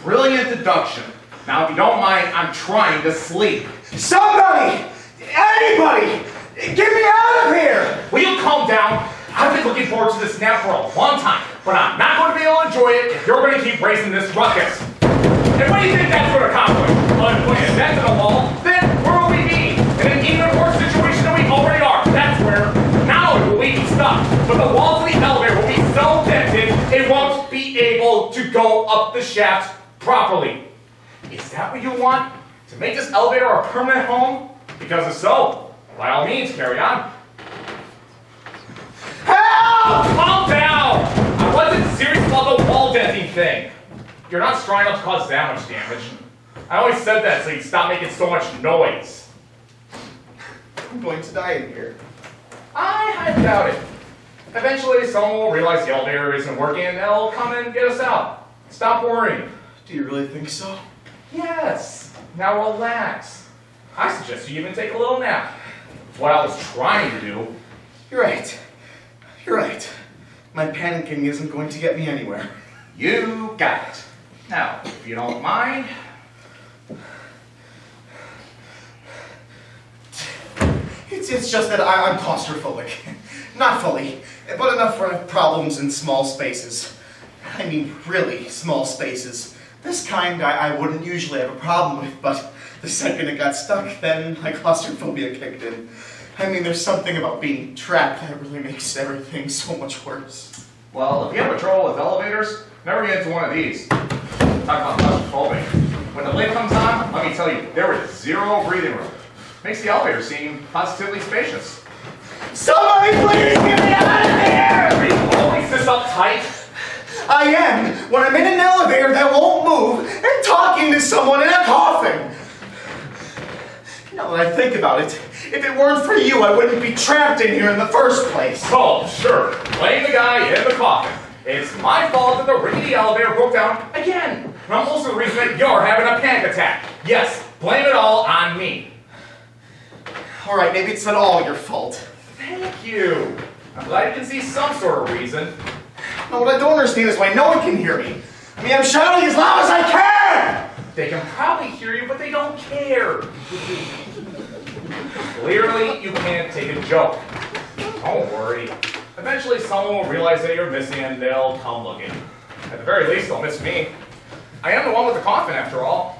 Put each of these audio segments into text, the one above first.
Brilliant deduction. Now, if you don't mind, I'm trying to sleep. Somebody! Anybody! Get me out of here! Will you calm down? I've been looking forward to this nap for a long time, but I'm not going to be able to enjoy it if you're going to keep raising this ruckus. And what do you think that's going to accomplish? Putting a dent in the wall, then where will we be? In an even worse situation than we already are. That's where not only will we be stuck, but the walls of the elevator will be so dented it won't be able to go up the shaft properly. Is that what you want? To make this elevator a permanent home? Because if so, by all means, carry on. Help! Calm down! I wasn't serious about the wall denting thing. You're not strong enough to cause that much damage. I always said that so you'd stop making so much noise. I'm going to die in here. I highly doubt it. Eventually, someone will realize the elevator isn't working and they'll come and get us out. Stop worrying. Do you really think so? Yes. Now relax. I suggest you even take a little nap. It's what I was trying to do. You're right. You're right. My panicking isn't going to get me anywhere. You got it. Now, if you don't mind. It's just that I'm claustrophobic. Not fully, but enough for problems in small spaces. I mean, really small spaces. This kind I wouldn't usually have a problem with, but the second it got stuck, then my claustrophobia kicked in. I mean, there's something about being trapped that really makes everything so much worse. Well, if you have trouble with elevators, never get into one of these. Talk about claustrophobic. When the lid comes on, let me tell you, there is zero breathing room. Makes the elevator seem positively spacious. Somebody please get me out of here! Are you always this uptight? I am, when I'm in an elevator that won't move and talking to someone in a coffin. Now that I think about it, if it weren't for you, I wouldn't be trapped in here in the first place. Oh, sure. Blame the guy in the coffin. It's my fault that the rickety elevator broke down again. And I'm also the reason that you're having a panic attack. Yes, blame it all on me. All right, maybe it's not all your fault. Thank you. I'm glad you can see some sort of reason. No, what I don't understand is why no one can hear me. I mean, I'm shouting as loud as I can! They can probably hear you, but they don't care. Clearly, you can't take a joke. Don't worry. Eventually, someone will realize that you're missing and they'll come looking. At the very least, they'll miss me. I am the one with the coffin, after all.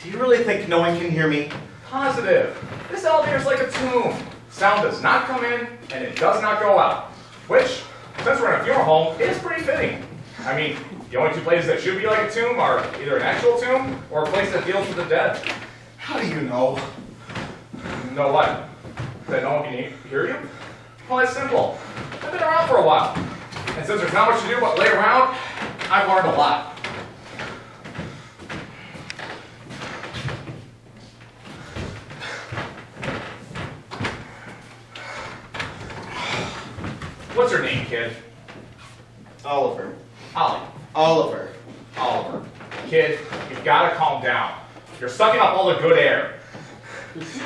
Do you really think no one can hear me? Positive. This elevator's like a tomb. Sound does not come in, and it does not go out. Which, since we're in a funeral home, is pretty fitting. I mean, the only two places that should be like a tomb are either an actual tomb or a place that deals with the dead. How do you know? Know what? That no one can hear you? Well, it's simple. I've been around for a while. And since there's not much to do but lay around, I've learned a lot. What's your name, kid? Oliver. Ollie. Oliver. Oliver. Kid, you've got to calm down. You're sucking up all the good air.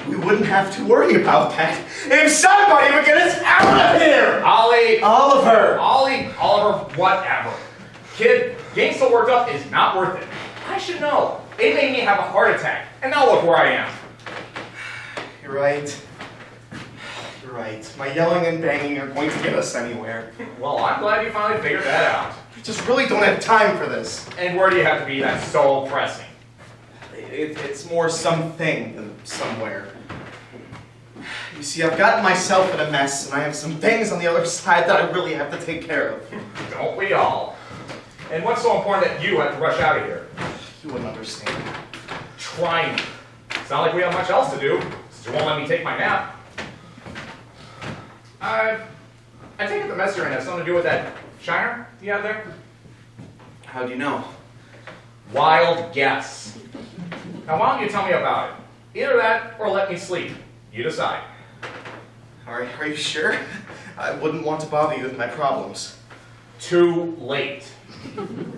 We wouldn't have to worry about that if somebody would get us out of here! Ollie. Oliver. Ollie. Oliver. Whatever. Kid, getting so worked up is not worth it. I should know. It made me have a heart attack. And now look where I am. You're right. You're right. My yelling and banging are going to get us anywhere. Well, I'm glad you finally figured that out. I just really don't have time for this. And where do you have to be that's so pressing? It's more something than somewhere. You see, I've gotten myself in a mess, and I have some things on the other side that I really have to take care of. Don't we all? And what's so important that you have to rush out of here? You wouldn't understand. Try me. It's not like we have much else to do, since you won't let me take my nap. I take it the mess you're in has something to do with that shiner you have there? How do you know? Wild guess. Now why don't you tell me about it? Either that or let me sleep. You decide. Are you sure? I wouldn't want to bother you with my problems. Too late.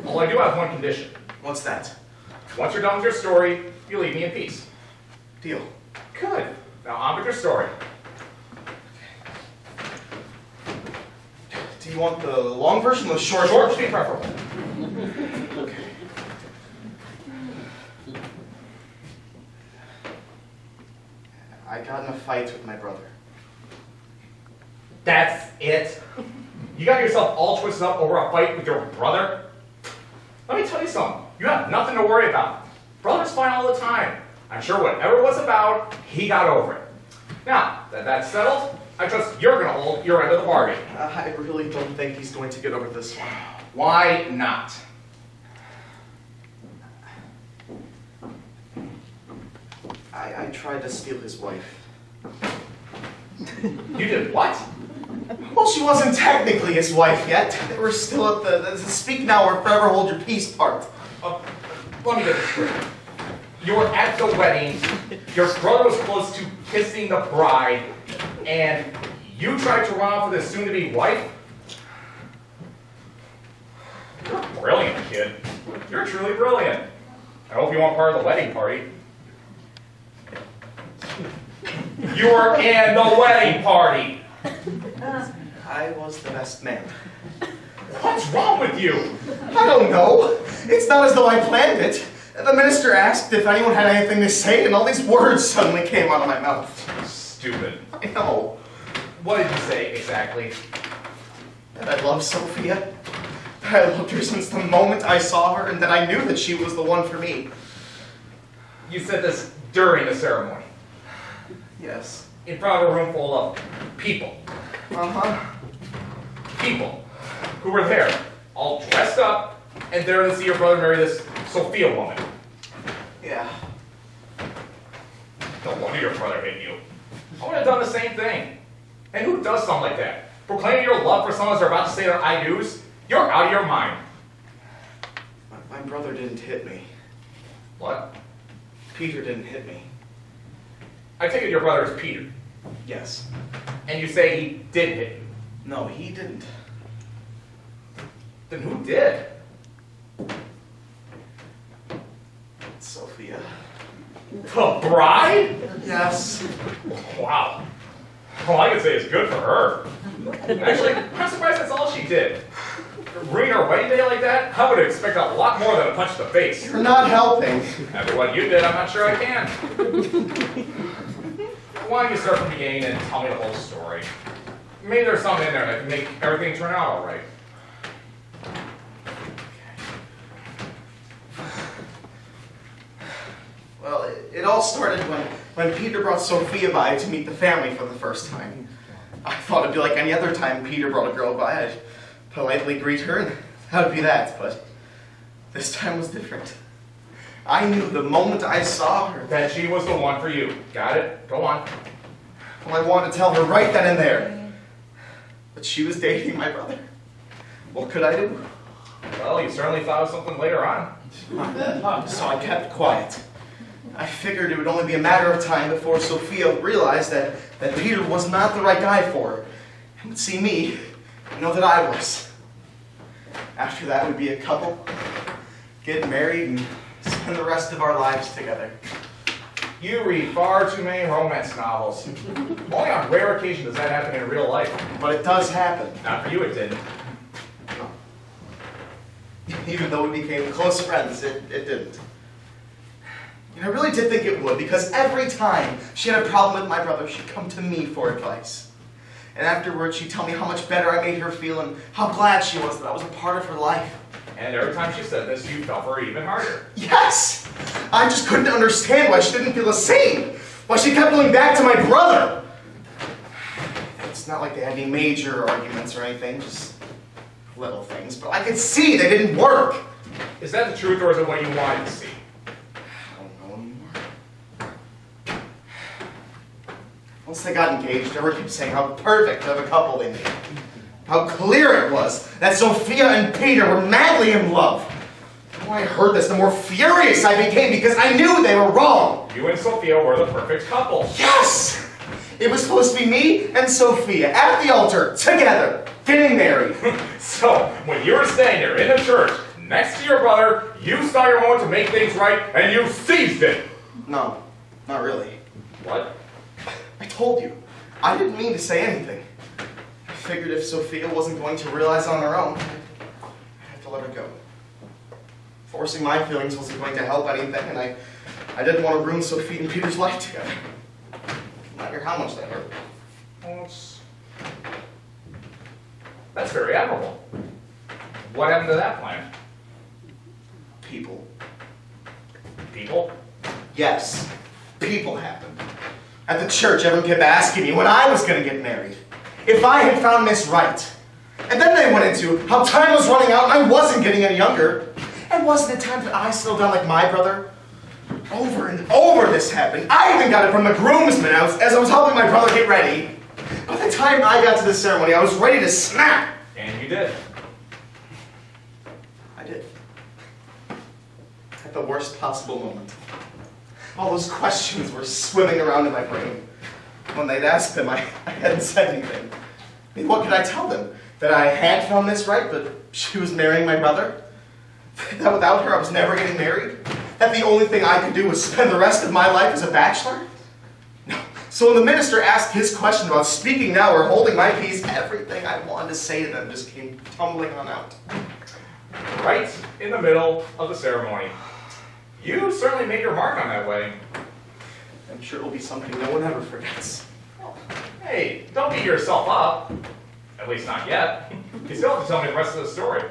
Although I do have one condition. What's that? Once you're done with your story, you leave me in peace. Deal. Good. Now on with your story. Do you want the long version or the short Short version? would be preferable. Okay. got in a fight with my brother. That's it? You got yourself all twisted up over a fight with your brother? Let me tell you something. You have nothing to worry about. Brothers fight all the time. I'm sure whatever it was about, he got over it. Now, that that's settled, I trust you're going to hold your end of the bargain. I really don't think he's going to get over this one. Why not? I tried to steal his wife. You did what? Well, she wasn't technically his wife yet. They were still at the speak now or forever hold your peace part. Let me get this straight. You were at the wedding, your brother was close to kissing the bride, and you tried to run off with his soon-to-be wife? You're brilliant, kid. You're truly brilliant. I hope you weren't part of the wedding party. You were in the wedding party. I was the best man. What's wrong with you? I don't know. It's not as though I planned it. The minister asked if anyone had anything to say, and all these words suddenly came out of my mouth. Stupid. I know. What did you say exactly? That I love Sophia. That I loved her since the moment I saw her, and that I knew that she was the one for me. You said this during the ceremony, Yes. in front of a room full of people. Uh-huh. People who were there, all dressed up, and there to see your brother marry this Sophia woman. Yeah. No wonder your brother hit you. I would have done the same thing. And who does something like that? Proclaiming your love for someone as they're about to say their I do's? You're out of your mind. My brother didn't hit me. What? Peter didn't hit me. I take it your brother is Peter. Yes. And you say he did hit you. No, he didn't. Then who did? Sophia. The bride? Yes. Wow. All I can say is good for her. Actually, I'm surprised that's all she did. Ruin her wedding day like that? I would expect a lot more than a punch to the face. You're not helping. After what you did, I'm not sure I can. Why don't you start from the beginning and tell me the whole story? Maybe there's something in there that can make everything turn out all right. Well, it all started when Peter brought Sophia by to meet the family for the first time. I thought it'd be like any other time Peter brought a girl by. I'd politely greet her, and that would be that. But this time was different. I knew the moment I saw her That she was the one for you. Got it? Go on. well, I wanted to tell her right then and there. But she was dating my brother. What could I do? Well, you certainly thought of something later on. So I kept quiet. I figured it would only be a matter of time before Sophia realized that Peter was not the right guy for her, and would see me and know that I was. After that, we'd be a couple, get married, and spend the rest of our lives together. You read far too many romance novels. Only on rare occasions does that happen in real life. But it does happen. Not for you, it didn't. Even though we became close friends, it didn't. And I really did think it would, because every time she had a problem with my brother, she'd come to me for advice. And afterwards, she'd tell me how much better I made her feel and how glad she was that I was a part of her life. And every time she said this, you fell for her even harder. Yes! I just couldn't understand why she didn't feel the same. Why she kept going back to my brother. It's not like they had any major arguments or anything, just little things. But I could see they didn't work. Is that the truth, or is it what you wanted to see? I don't know anymore. Once they got engaged, everyone kept saying how perfect of a couple they made. How clear it was that Sophia and Peter were madly in love. The more I heard this, the more furious I became because I knew they were wrong. You and Sophia were the perfect couple. Yes! It was supposed to be me and Sophia at the altar, together, getting married. So, when you were standing there in the church, next to your brother, you saw your moment to make things right, and you seized it. No, not really. What? I told you. I didn't mean to say anything. I figured if Sophia wasn't going to realize on her own, I'd have to let her go. Forcing my feelings wasn't going to help anything, and I didn't want to ruin Sophia and Peter's life together. care how much they hurt. Well, that's very admirable. What happened to that plan? People. People? Yes, people happened. At the church, everyone kept asking me when I was going to get married, if I had found Miss Right. And then they went into how time was running out and I wasn't getting any younger. And wasn't it time that I settled down like my brother? Over and over this happened. I even got it from the groomsmen as I was helping my brother get ready. By the time I got to the ceremony, I was ready to snap. And you did. I did. At the worst possible moment. All those questions were swimming around in my brain. When they'd asked them, I hadn't said anything. I mean, what could I tell them? That I had found Miss Right, but she was marrying my brother? That without her I was never getting married? That the only thing I could do was spend the rest of my life as a bachelor? No. So when the minister asked his question about speaking now or holding my peace, everything I wanted to say to them just came tumbling on out. Right in the middle of the ceremony. You certainly made your mark on that wedding. I'm sure it'll be something no one ever forgets. Hey, don't beat yourself up. At least not yet. You still have to tell me the rest of the story.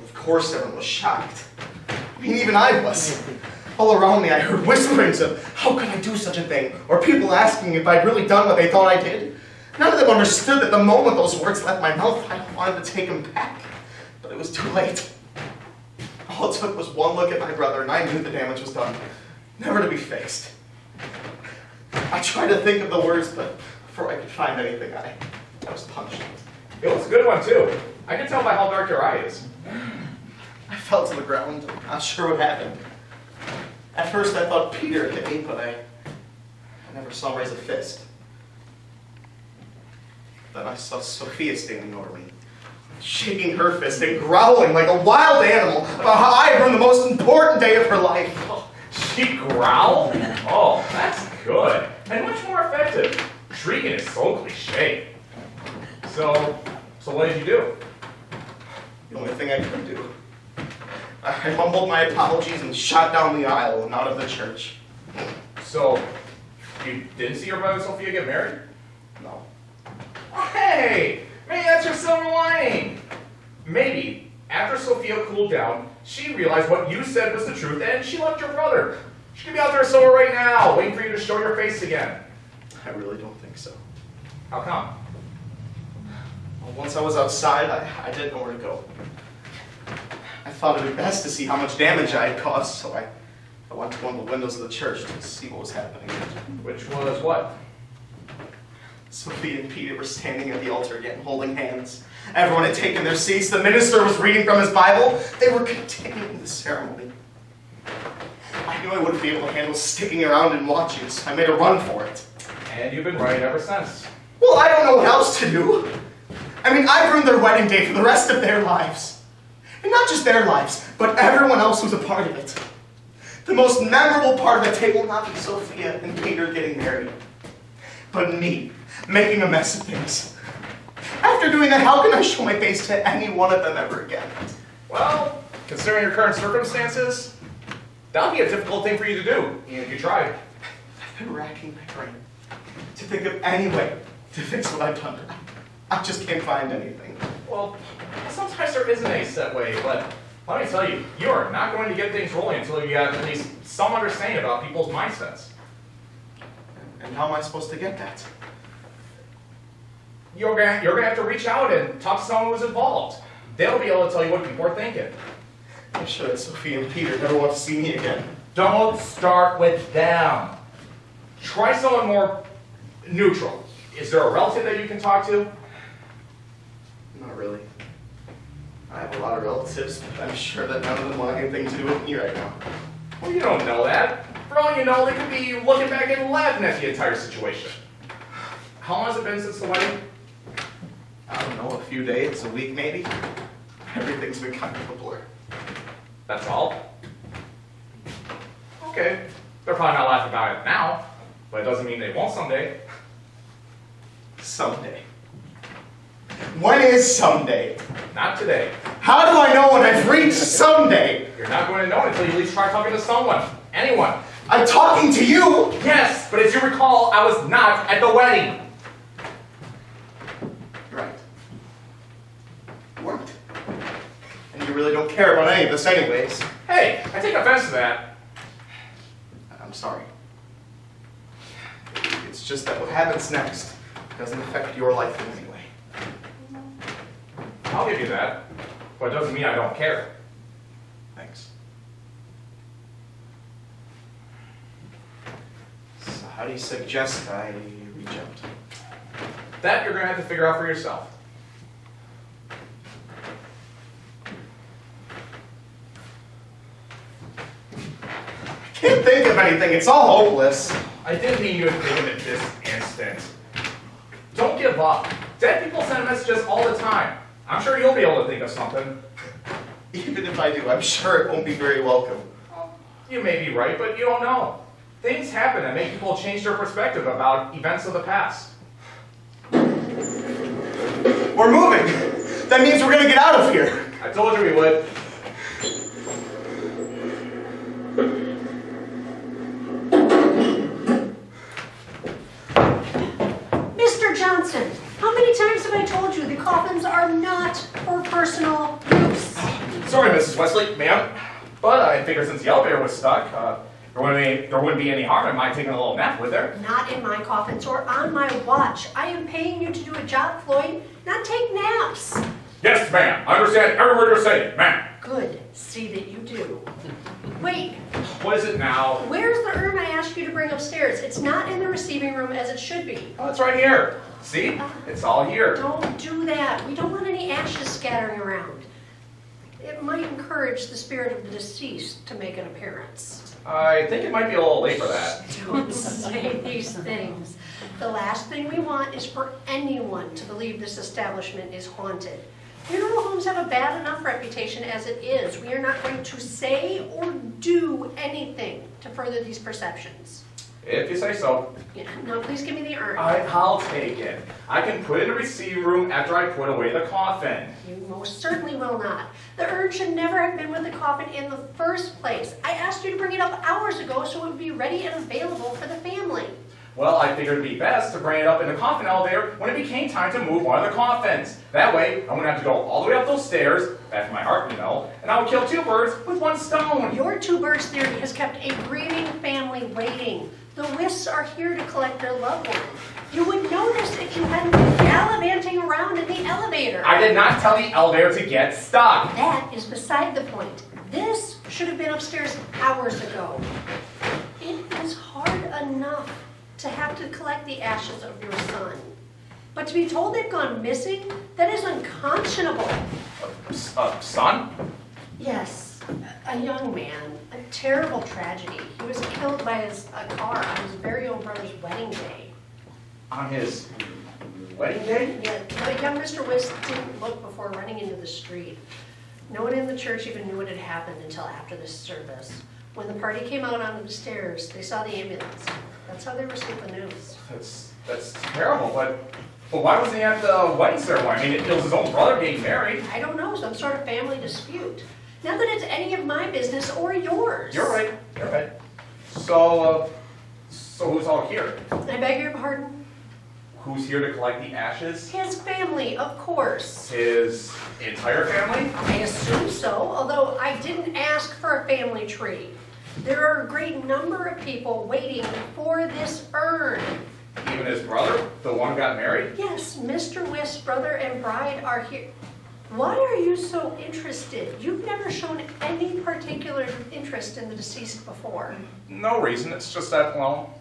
Of course everyone was shocked. I mean, even I was. All around me I heard whisperings of, how could I do such a thing? Or people asking if I'd really done what they thought I did. None of them understood that the moment those words left my mouth, I wanted to take them back. But it was too late. All it took was one look at my brother and I knew the damage was done. Never to be fixed. I tried to think of the words, but before I could find anything, I was punched. It was a good one, too. I can tell by how dark your eye is. I fell to the ground, not sure what happened. At first I thought Peter hit me, but I never saw him raise a fist. Then I saw Sophia standing over me, shaking her fist and growling like a wild animal about how I had ruined the most important day of her life. She growled? Oh, that's good. And much more effective. Shrieking is so cliche. So what did you do? The only thing I could do. I mumbled my apologies and shot down the aisle and out of the church. So, you didn't see your brother Sophia get married? No. Hey! Maybe that's your silver lining. Maybe, after Sophia cooled down, she realized what you said was the truth and she left your brother. She could be out there somewhere right now, waiting for you to show your face again. I really don't think so. How come? Well, once I was outside, I didn't know where to go. I thought it would be best to see how much damage I had caused, so I went to one of the windows of the church to see what was happening. Which was what? Sophia and Peter were standing at the altar again, holding hands. Everyone had taken their seats. The minister was reading from his Bible. They were continuing the ceremony. I knew I wouldn't be able to handle sticking around and watching, so I made a run for it. And you've been running ever since. Well, I don't know what else to do. I mean, I ruined their wedding day for the rest of their lives. And not just their lives, but everyone else who's a part of it. The most memorable part of the day will not be Sophia and Peter getting married, but me making a mess of things. After doing that, how can I show my face to any one of them ever again? Well, considering your current circumstances, that would be a difficult thing for you to do, even if you tried. I've been racking my brain to think of any way to fix what I've done. I just can't find anything. Well, sometimes there isn't a set way, but let me tell you, you are not going to get things rolling until you have at least some understanding about people's mindsets. And how am I supposed to get that? You're gonna have to reach out and talk to someone who's involved. They'll be able to tell you what people are thinking. I'm sure that Sophia and Peter never want to see me again. Don't start with them. Try someone more neutral. Is there a relative that you can talk to? Not really. I have a lot of relatives, but I'm sure that none of them want anything to do with me right now. Well, you don't know that. For all you know, they could be looking back and laughing at the entire situation. How long has it been since the wedding? I don't know, a few days, a week maybe. Everything's been kind of a blur. That's all? Okay. They're probably not laughing about it now, but it doesn't mean they won't someday. Someday. When is someday? Not today. How do I know when I've reached someday? You're not going to know it until you at least try talking to someone. Anyone. I'm talking to you! Yes, but as you recall, I was not at the wedding. Right. You weren't. And you really don't care about any of this anyways. Hey, I take offense to that. I'm sorry. It's just that what happens next doesn't affect your life in any way. I'll give you that, but it doesn't mean I don't care. Thanks. So how do you suggest I reach out? That you're going to have to figure out for yourself. I can't think of anything. It's all hopeless. I didn't mean you to think of it this instant. Don't give up. Dead people send messages all the time. I'm sure you'll be able to think of something. Even if I do, I'm sure it won't be very welcome. You may be right, but you don't know. Things happen that make people change their perspective about events of the past. We're moving. That means we're gonna get out of here. I told you we would. Mr. Johnson, how many times have I told you the coffins are not for personal use? Sorry, Mrs. Wesley, ma'am. But I figured since the elevator was stuck, there wouldn't be any harm in my taking a little nap with her. Not in my coffins or on my watch. I am paying you to do a job, Floyd, not take naps. Yes, ma'am. I understand every word you're saying, ma'am. Good. See that you do. Wait, What is it now? where's the urn I asked you to bring upstairs? It's not in the receiving room as it should be. Oh, it's right here. See? It's all here. Don't do that. We don't want any ashes scattering around. It might encourage the spirit of the deceased to make an appearance. I think it might be a little late for that. Don't say these things. The last thing we want is for anyone to believe this establishment is haunted. Funeral homes have a bad enough reputation as it is. We are not going to say or do anything to further these perceptions. If you say so. Yeah, no, please give me the urn. I'll take it. I can put it in the receiving room after I put away the coffin. You most certainly will not. The urn should never have been with the coffin in the first place. I asked you to bring it up hours ago so it would be ready and available for the family. Well, I figured it'd be best to bring it up in the coffin elevator when it became time to move one of the coffins. That way, I wouldn't have to go all the way up those stairs, back to my heart, you know, and I would kill two birds with one stone. Your two birds theory has kept a grieving family waiting. The Wisps are here to collect their loved one. You would know this if you hadn't been gallivanting around in the elevator. I did not tell the elevator to get stuck. That is beside the point. This should have been upstairs hours ago. It is hard enough to have to collect the ashes of your son. But to be told they've gone missing, that is unconscionable. Son? Yes, a young man, a terrible tragedy. He was killed by a car on his very own brother's wedding day. On his wedding day? Yeah, but young Mr. Wisp didn't look before running into the street. No one in the church even knew what had happened until after the service. When the party came out onto the stairs, they saw the ambulance. That's how they received the news. That's terrible, but why wasn't he at the wedding ceremony? I mean, it was his own brother getting married. I don't know, some sort of family dispute. Not that it's any of my business or yours. You're right. You're right. So who's all here? I beg your pardon? Who's here to collect the ashes? His family, of course. His entire family? I assume so, although I didn't ask for a family tree. There are a great number of people waiting for this urn. Even his brother, the one who got married? Yes, Mr. Wisp's brother and bride are here. Why are you so interested? You've never shown any particular interest in the deceased before. No reason. It's just that, well,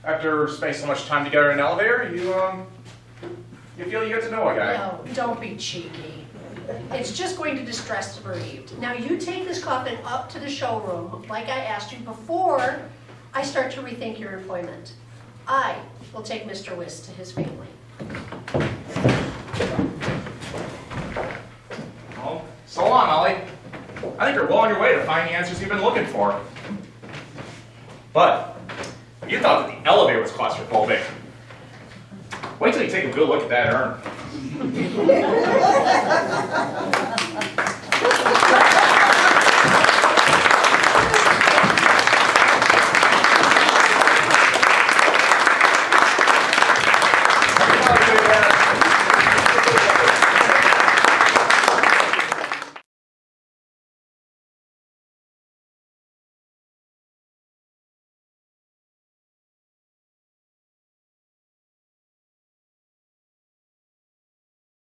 after spending so much time together in an elevator, you feel you get to know a guy. No, don't be cheeky. It's just going to distress the bereaved. Now you take this coffin up to the showroom, like I asked you, before I start to rethink your employment. I will take Mr. Wisp to his family. Well, so long, Ollie. I think you're well on your way to finding the answers you've been looking for. But you thought that the elevator was claustrophobic. Wait till you take a good look at that urn.